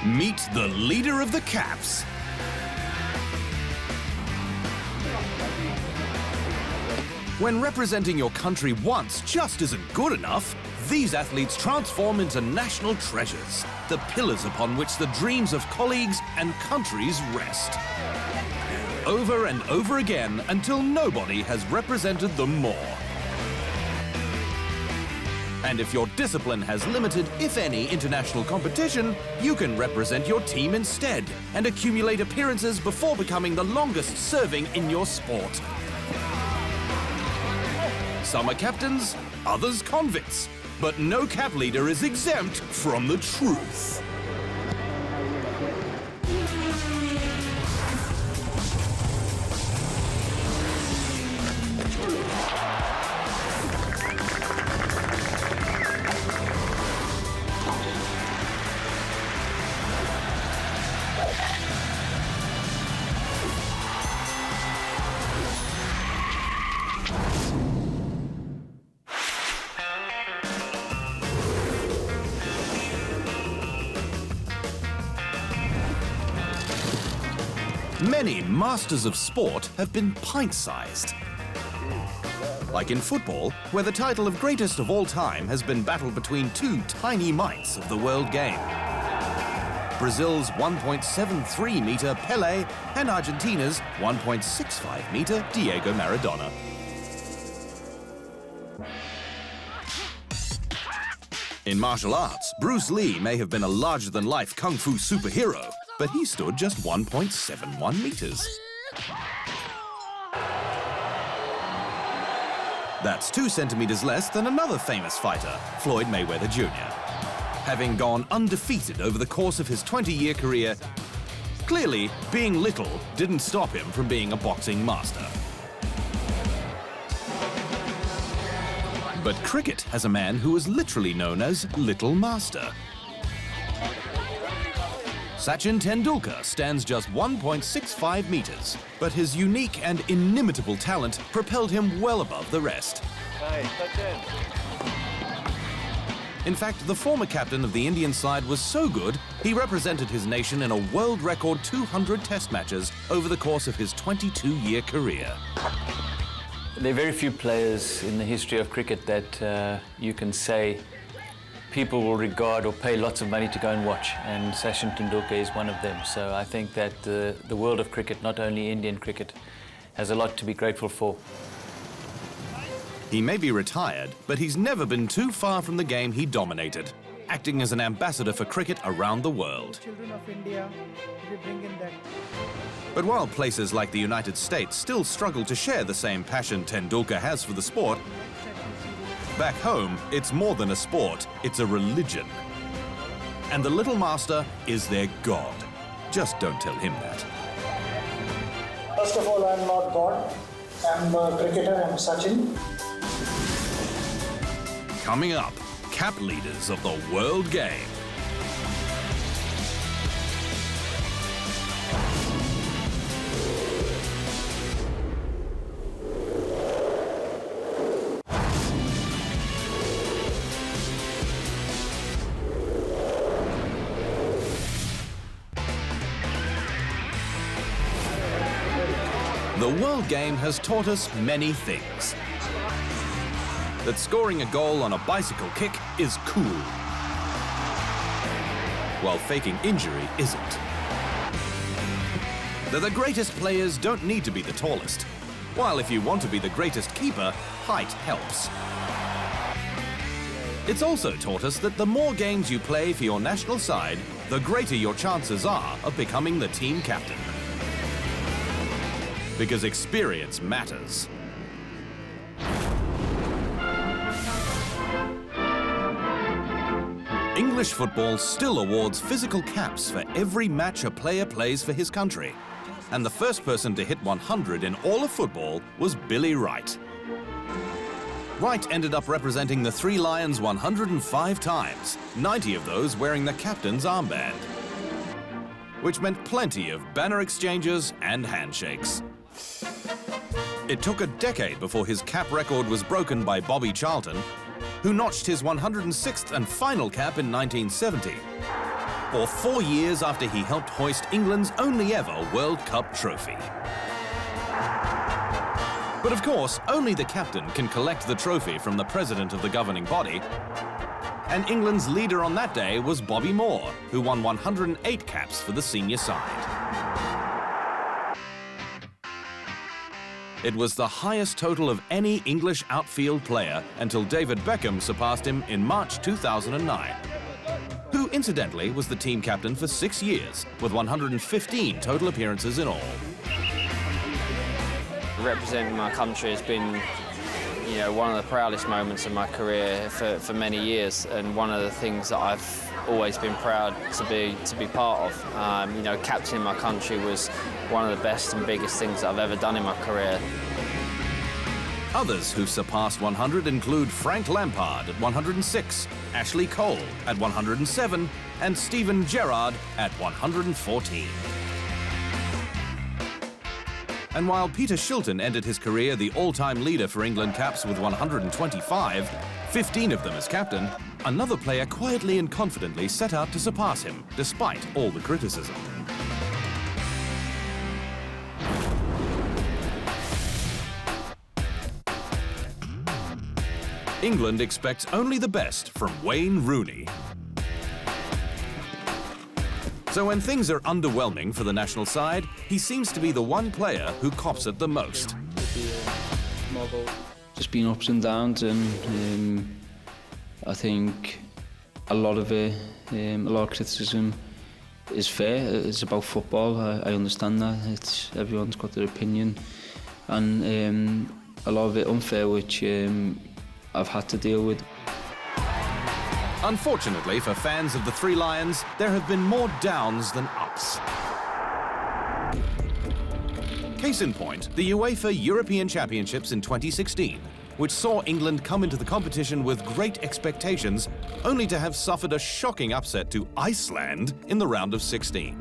Meet the leader of the Caps. When representing your country once just isn't good enough, these athletes transform into national treasures, the pillars upon which the dreams of colleagues and countries rest. Over and over again until nobody has represented them more. And if your discipline has limited, if any, international competition, you can represent your team instead and accumulate appearances before becoming the longest serving in your sport. Some are captains, others convicts, but no cap leader is exempt from the truth. Many masters of sport have been pint-sized. Like in football, where the title of greatest of all time has been battled between two tiny mites of the world game. Brazil's 1.73-meter Pelé and Argentina's 1.65-meter Diego Maradona. In martial arts, Bruce Lee may have been a larger-than-life kung fu superhero, but he stood just 1.71 meters. That's 2 centimeters less than another famous fighter, Floyd Mayweather Jr. Having gone undefeated over the course of his 20-year career, clearly, being little didn't stop him from being a boxing master. But cricket has a man who is literally known as Little Master. Sachin Tendulkar stands just 1.65 meters, but his unique and inimitable talent propelled him well above the rest. In fact, the former captain of the Indian side was so good, he represented his nation in a world record 200 test matches over the course of his 22-year career. There are very few players in the history of cricket that you can say people will regard or pay lots of money to go and watch, and Sachin Tendulkar is one of them. So I think that the world of cricket, not only Indian cricket, has a lot to be grateful for. He may be retired, but he's never been too far from the game he dominated, acting as an ambassador for cricket around the world. Children of India, we bring in that. But while places like the United States still struggle to share the same passion Tendulkar has for the sport, back home, it's more than a sport, it's a religion. And the Little Master is their god. Just don't tell him that. First of all, I'm not God. I'm a cricketer, I'm Sachin. Coming up, cap leaders of the world game. The world game has taught us many things. That scoring a goal on a bicycle kick is cool, while faking injury isn't. That the greatest players don't need to be the tallest, while if you want to be the greatest keeper, height helps. It's also taught us that the more games you play for your national side, the greater your chances are of becoming the team captain. Because experience matters. English football still awards physical caps for every match a player plays for his country. And the first person to hit 100 in all of football was Billy Wright. Wright ended up representing the Three Lions 105 times, 90 of those wearing the captain's armband, which meant plenty of banner exchanges and handshakes. It took a decade before his cap record was broken by Bobby Charlton, who notched his 106th and final cap in 1970. or 4 years after he helped hoist England's only ever World Cup trophy. But of course, only the captain can collect the trophy from the president of the governing body. And England's leader on that day was Bobby Moore, who won 108 caps for the senior side. It was the highest total of any English outfield player until David Beckham surpassed him in March 2009, who incidentally was the team captain for 6 years, with 115 total appearances in all. Representing my country has been, you know, one of the proudest moments of my career for many years, and one of the things that I've always been proud to be part of. You know, captaining my country was one of the best and biggest things that I've ever done in my career. Others who surpassed 100 include Frank Lampard at 106, Ashley Cole at 107, and Steven Gerrard at 114. And while Peter Shilton ended his career the all-time leader for England caps with 125, 15 of them as captain, another player quietly and confidently set out to surpass him, despite all the criticism. England expects only the best from Wayne Rooney. So when things are underwhelming for the national side, he seems to be the one player who cops it the most. Just been ups and downs, and I think a lot of it, a lot of criticism is fair. It's about football. I understand that. Everyone's got their opinion, and a lot of it unfair, which I've had to deal with. Unfortunately for fans of the Three Lions, there have been more downs than ups. Case in point, the UEFA European Championships in 2016, which saw England come into the competition with great expectations, only to have suffered a shocking upset to Iceland in the round of 16.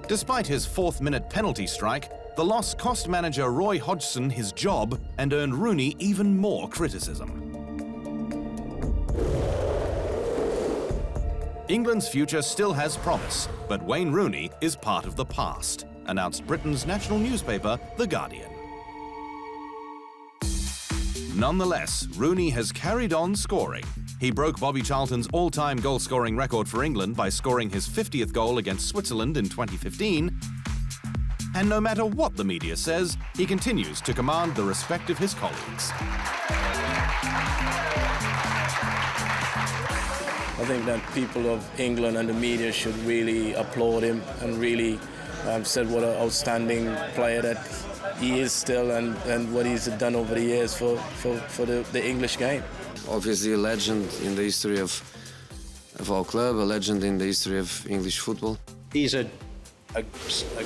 Despite his fourth-minute penalty strike, the loss cost manager Roy Hodgson his job and earned Rooney even more criticism. England's future still has promise, but Wayne Rooney is part of the past, announced Britain's national newspaper, The Guardian. Nonetheless, Rooney has carried on scoring. He broke Bobby Charlton's all-time goal-scoring record for England by scoring his 50th goal against Switzerland in 2015. And no matter what the media says, he continues to command the respect of his colleagues. I think that people of England and the media should really applaud him and really said what an outstanding player that he is still, and what he's done over the years for the English game. Obviously a legend in the history of our club, a legend in the history of English football. He's a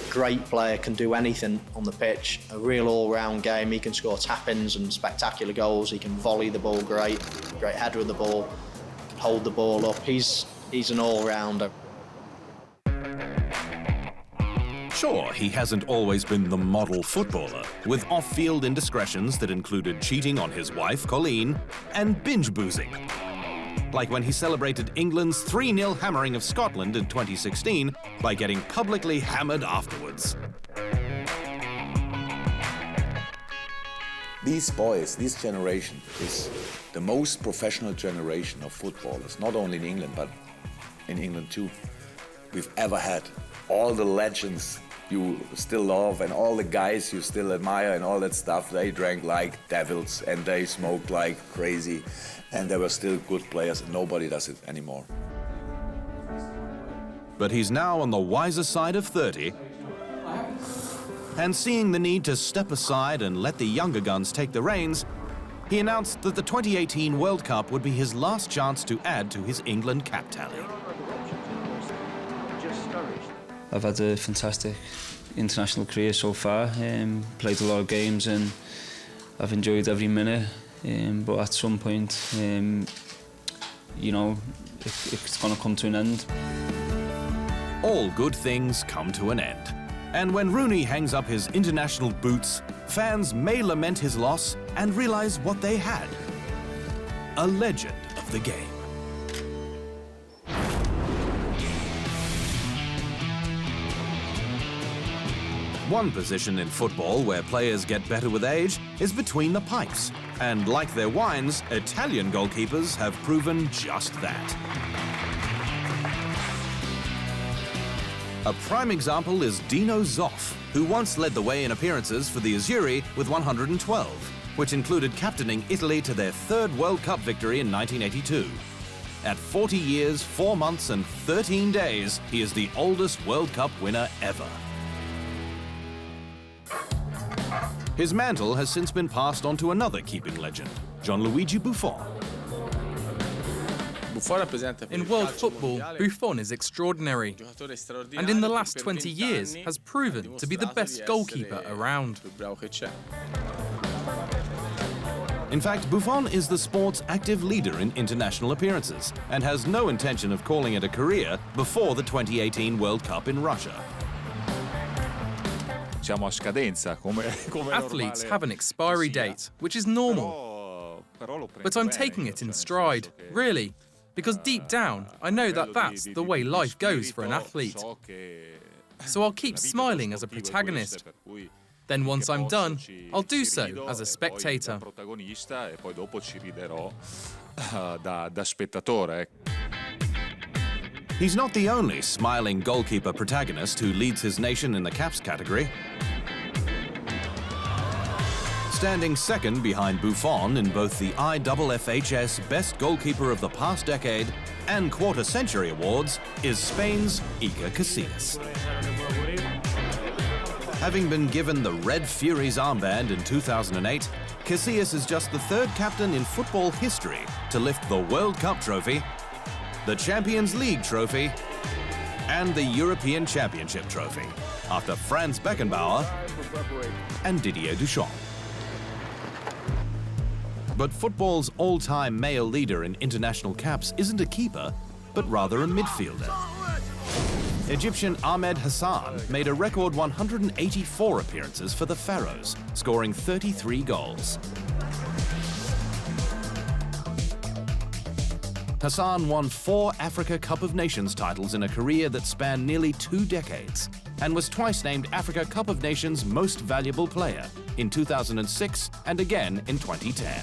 great player, can do anything on the pitch, a real all-round game. He can score tap-ins and spectacular goals, he can volley the ball great header of the ball, can hold the ball up. He's an all-rounder. Sure, he hasn't always been the model footballer, with off-field indiscretions that included cheating on his wife, Colleen, and binge-boozing. Like when he celebrated England's 3-0 hammering of Scotland in 2016 by getting publicly hammered afterwards. These boys, this generation, is the most professional generation of footballers, not only in England, but in England too, we've ever had. All the legends you still love and all the guys you still admire and all that stuff, they drank like devils and they smoked like crazy, and they were still good players, and nobody does it anymore. But he's now on the wiser side of 30, and seeing the need to step aside and let the younger guns take the reins, he announced that the 2018 World Cup would be his last chance to add to his England cap tally. I've had a fantastic international career so far, played a lot of games and I've enjoyed every minute, but at some point, you know, it's going to come to an end. All good things come to an end. And when Rooney hangs up his international boots, fans may lament his loss and realise what they had: a legend of the game. One position in football where players get better with age is between the pipes. And like their wines, Italian goalkeepers have proven just that. A prime example is Dino Zoff, who once led the way in appearances for the Azzurri with 112, which included captaining Italy to their third World Cup victory in 1982. At 40 years, 4 months and 13 days, he is the oldest World Cup winner ever. His mantle has since been passed on to another keeping legend, Gianluigi Buffon. In world football, Buffon is extraordinary, and in the last 20 years has proven to be the best goalkeeper around. In fact, Buffon is the sport's active leader in international appearances and has no intention of calling it a career before the 2018 World Cup in Russia. Athletes have an expiry date, which is normal. But I'm taking it in stride, really, because deep down, I know that that's the way life goes for an athlete. So I'll keep smiling as a protagonist. Then once I'm done, I'll do so as a spectator. He's not the only smiling goalkeeper protagonist who leads his nation in the caps category. Standing second behind Buffon in both the IFFHS Best Goalkeeper of the Past Decade and Quarter Century Awards is Spain's Iker Casillas. Having been given the Red Furies armband in 2008, Casillas is just the third captain in football history to lift the World Cup trophy, the Champions League trophy, and the European Championship trophy, after Franz Beckenbauer and Didier Deschamps. But football's all-time male leader in international caps isn't a keeper, but rather a midfielder. Egyptian Ahmed Hassan made a record 184 appearances for the Pharaohs, scoring 33 goals. Hassan won 4 Africa Cup of Nations titles in a career that spanned nearly 2 decades, and was twice named Africa Cup of Nations Most Valuable Player in 2006 and again in 2010.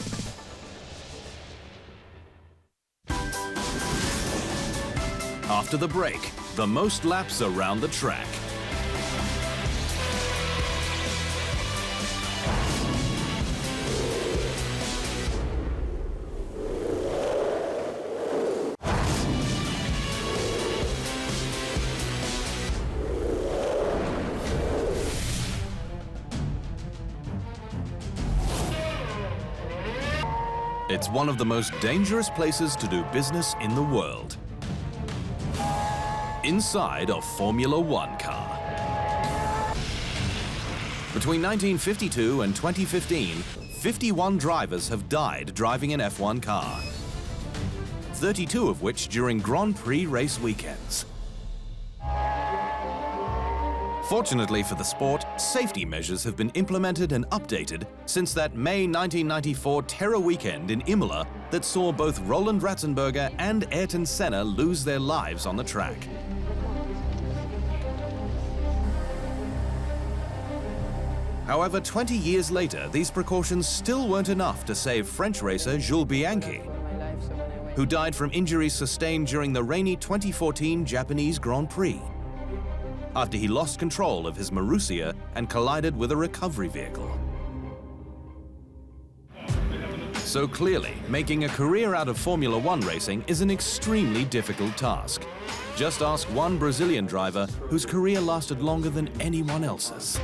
After the break, the most laps around the track. It's one of the most dangerous places to do business in the world. Inside a Formula One car. Between 1952 and 2015, 51 drivers have died driving an F1 car, 32 of which during Grand Prix race weekends. Fortunately for the sport, safety measures have been implemented and updated since that May 1994 terror weekend in Imola that saw both Roland Ratzenberger and Ayrton Senna lose their lives on the track. However, 20 years later, these precautions still weren't enough to save French racer Jules Bianchi, who died from injuries sustained during the rainy 2014 Japanese Grand Prix, after he lost control of his Marussia and collided with a recovery vehicle. So clearly, making a career out of Formula One racing is an extremely difficult task. Just ask one Brazilian driver whose career lasted longer than anyone else's.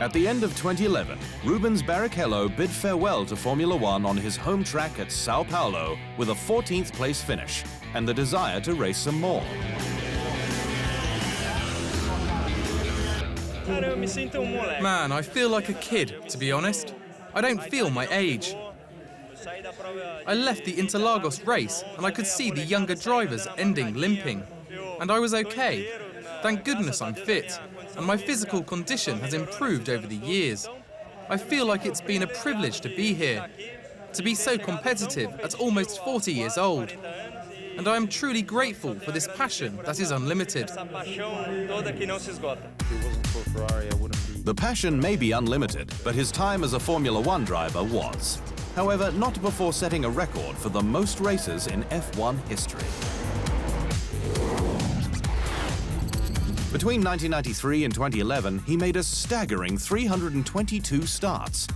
At the end of 2011, Rubens Barrichello bid farewell to Formula One on his home track at Sao Paulo with a 14th place finish and the desire to race some more. Man, I feel like a kid, to be honest. I don't feel my age. I left the Interlagos race and I could see the younger drivers ending limping. And I was okay. Thank goodness I'm fit, and my physical condition has improved over the years. I feel like it's been a privilege to be here, to be so competitive at almost 40 years old. and I am truly grateful for this passion that is unlimited. The passion may be unlimited, but his time as a Formula One driver was. However, not before setting a record for the most races in F1 history. Between 1993 and 2011, he made a staggering 322 starts,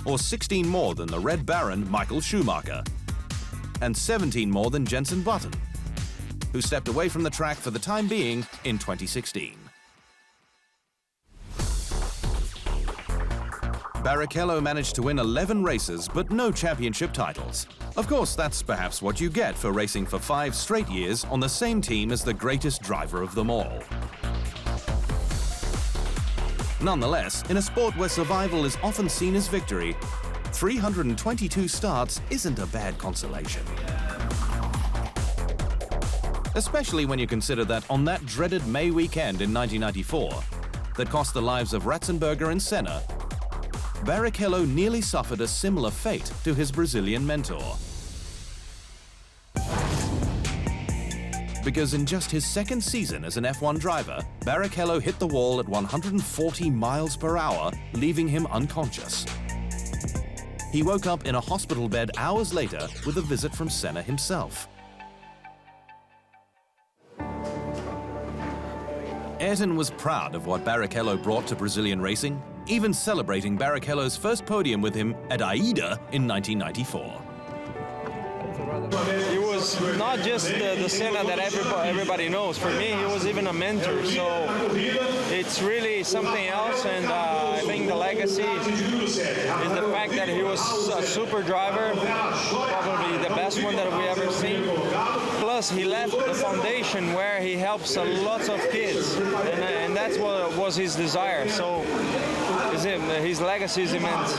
or 16 more than the Red Baron Michael Schumacher, and 17 more than Jenson Button, who stepped away from the track for the time being in 2016. Barrichello managed to win 11 races, but no championship titles. Of course, that's perhaps what you get for racing for 5 straight years on the same team as the greatest driver of them all. Nonetheless, in a sport where survival is often seen as victory, 322 starts isn't a bad consolation. Especially when you consider that on that dreaded May weekend in 1994, that cost the lives of Ratzenberger and Senna, Barrichello nearly suffered a similar fate to his Brazilian mentor. Because in just his second season as an F1 driver, Barrichello hit the wall at 140 miles per hour, leaving him unconscious. He woke up in a hospital bed hours later with a visit from Senna himself. Ayrton was proud of what Barrichello brought to Brazilian racing, even celebrating Barrichello's first podium with him at Aida in 1994. He was not just the Senna that everybody knows. For me, he was even a mentor. So it's really something else, and I think the legacy is the fact that he was a super driver, probably the best one that we ever seen. Plus, he left the foundation where he helps lots of kids, and that's what was his desire. So his legacy is immense.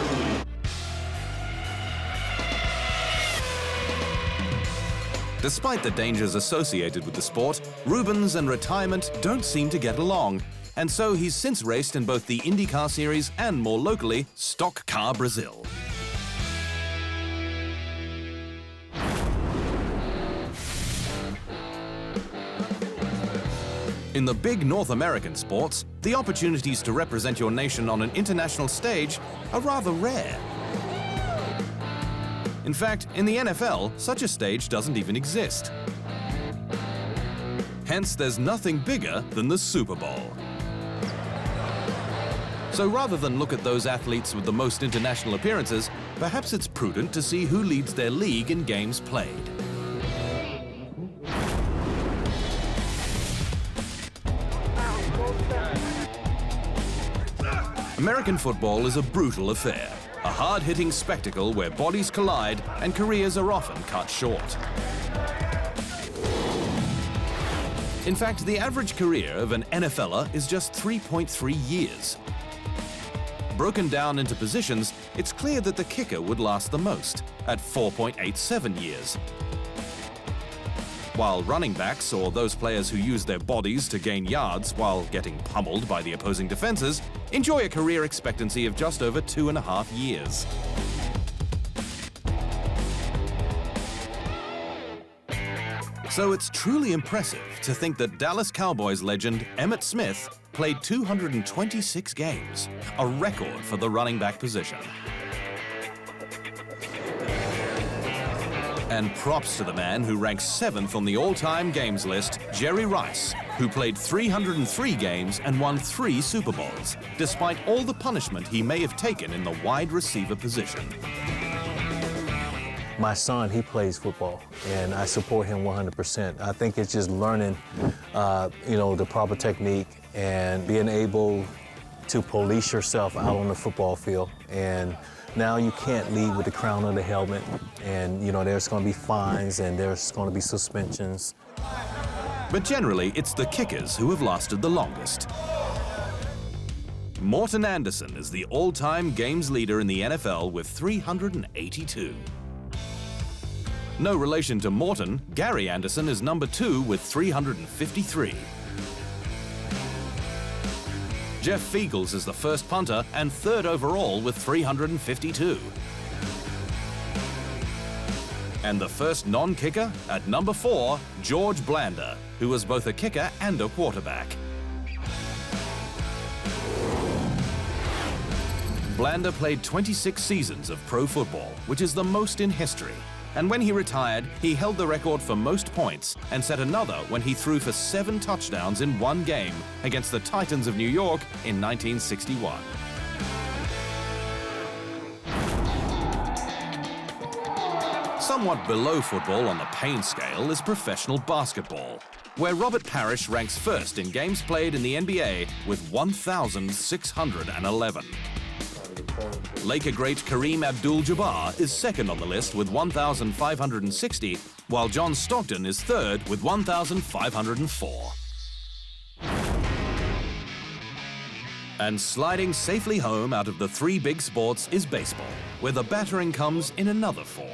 Despite the dangers associated with the sport, Rubens and retirement don't seem to get along, and so he's since raced in both the IndyCar Series and, more locally, Stock Car Brazil. In the big North American sports, the opportunities to represent your nation on an international stage are rather rare. In fact, in the NFL, such a stage doesn't even exist. Hence, there's nothing bigger than the Super Bowl. So rather than look at those athletes with the most international appearances, perhaps it's prudent to see who leads their league in games played. American football is a brutal affair. A hard-hitting spectacle where bodies collide and careers are often cut short. In fact, the average career of an NFLer is just 3.3 years. Broken down into positions, it's clear that the kicker would last the most, at 4.87 years. While running backs, or those players who use their bodies to gain yards while getting pummeled by the opposing defenses, enjoy a career expectancy of just over 2.5 years. So it's truly impressive to think that Dallas Cowboys legend Emmitt Smith played 226 games, a record for the running back position. And props to the man who ranks 7th on the all-time games list, Jerry Rice, who played 303 games and won 3 Super Bowls, despite all the punishment he may have taken in the wide receiver position. My son, he plays football, and I support him 100%. I think it's just learning, the proper technique and being able to police yourself out on the football field. And now you can't lead with the crown of the helmet, and there's going to be fines and there's going to be suspensions. But generally, it's the kickers who have lasted the longest. Morten Andersen is the all-time games leader in the NFL with 382. No relation to Morten, Gary Anderson is number 2 with 353. Jeff Fiegels is the first punter and 3rd overall with 352. And the first non-kicker, at number 4, George Blanda, who was both a kicker and a quarterback. Blanda played 26 seasons of pro football, which is the most in history. And when he retired, he held the record for most points and set another when he threw for 7 touchdowns in one game against the Titans of New York in 1961. Somewhat below football on the pain scale is professional basketball, where Robert Parish ranks first in games played in the NBA with 1,611. Laker great Kareem Abdul-Jabbar is second on the list with 1,560, while John Stockton is third with 1,504. And sliding safely home out of the 3 big sports is baseball, where the battering comes in another form.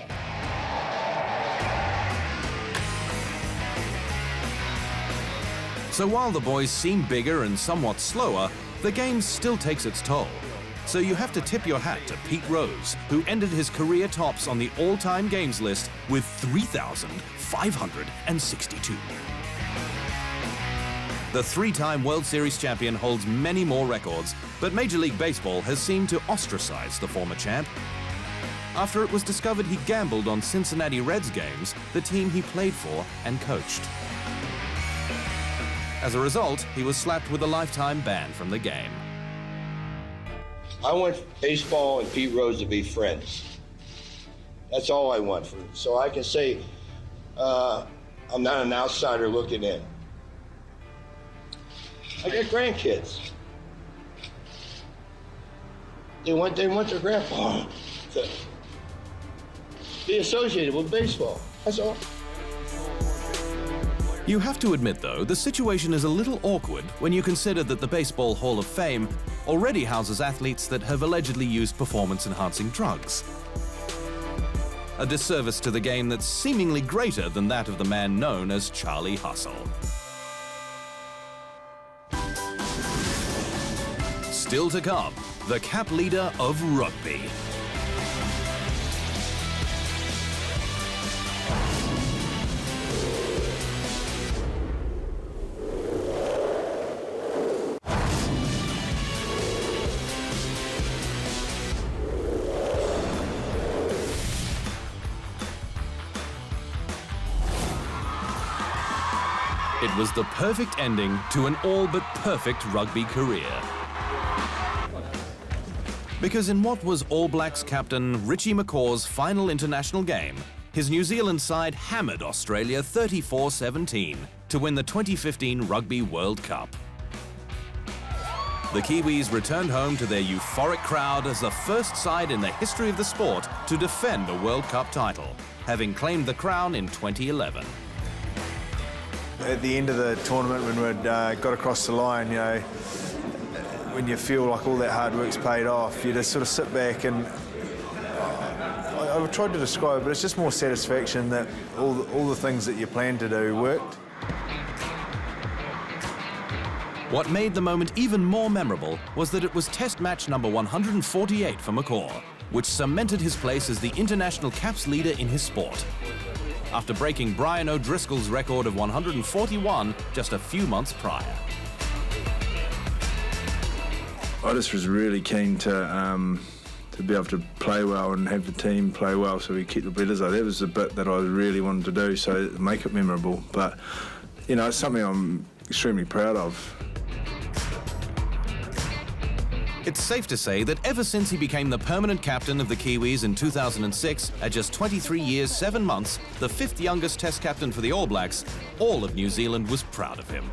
So while the boys seem bigger and somewhat slower, the game still takes its toll. So you have to tip your hat to Pete Rose, who ended his career tops on the all-time games list with 3,562. The 3-time World Series champion holds many more records, but Major League Baseball has seemed to ostracize the former champ. After it was discovered he gambled on Cincinnati Reds games, the team he played for and coached. As a result, he was slapped with a lifetime ban from the game. I want baseball and Pete Rose to be friends. That's all I want, so I can say I'm not an outsider looking in. I got grandkids. They want their grandpa to be associated with baseball. That's all. You have to admit, though, the situation is a little awkward when you consider that the Baseball Hall of Fame already houses athletes that have allegedly used performance-enhancing drugs. A disservice to the game that's seemingly greater than that of the man known as Charlie Hustle. Still to come, the cap leader of rugby. It was the perfect ending to an all but perfect rugby career. Because in what was All Blacks captain Richie McCaw's final international game, his New Zealand side hammered Australia 34-17 to win the 2015 Rugby World Cup. The Kiwis returned home to their euphoric crowd as the first side in the history of the sport to defend a World Cup title, having claimed the crown in 2011. At the end of the tournament, when we'd got across the line, you know, when you feel like all that hard work's paid off, you just sort of sit back and I've tried to describe it, but it's just more satisfaction that all the things that you planned to do worked. What made the moment even more memorable was that it was Test match number 148 for McCaw, which cemented his place as the international caps leader in his sport, after breaking Brian O'Driscoll's record of 141 just a few months prior. I just was really keen to be able to play well and have the team play well so we keep the bleeders up. That was the bit that I really wanted to do, so to make it memorable. But, you know, it's something I'm extremely proud of. It's safe to say that ever since he became the permanent captain of the Kiwis in 2006, at just 23 years, 7 months, the 5th youngest Test captain for the All Blacks, all of New Zealand was proud of him.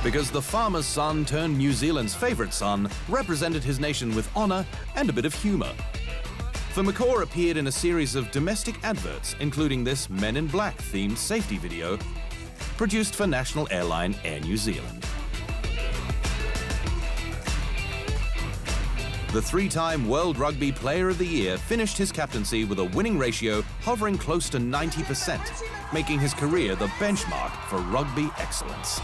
Because the farmer's son turned New Zealand's favourite son represented his nation with honour and a bit of humour. For McCaw appeared in a series of domestic adverts, including this Men in Black themed safety video produced for national airline Air New Zealand. The 3-time World Rugby Player of the Year finished his captaincy with a winning ratio hovering close to 90%, making his career the benchmark for rugby excellence.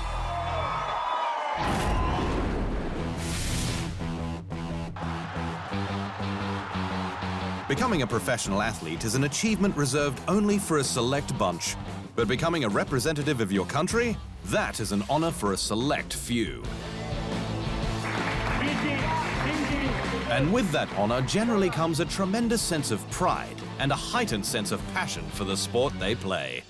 Becoming a professional athlete is an achievement reserved only for a select bunch. But becoming a representative of your country, that is an honor for a select few. And with that honor generally comes a tremendous sense of pride and a heightened sense of passion for the sport they play.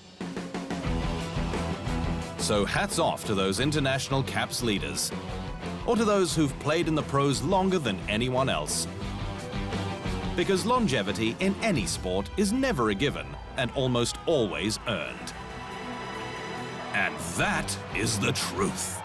So hats off to those international caps leaders, or to those who've played in the pros longer than anyone else. Because longevity in any sport is never a given and almost always earned. And that is the truth.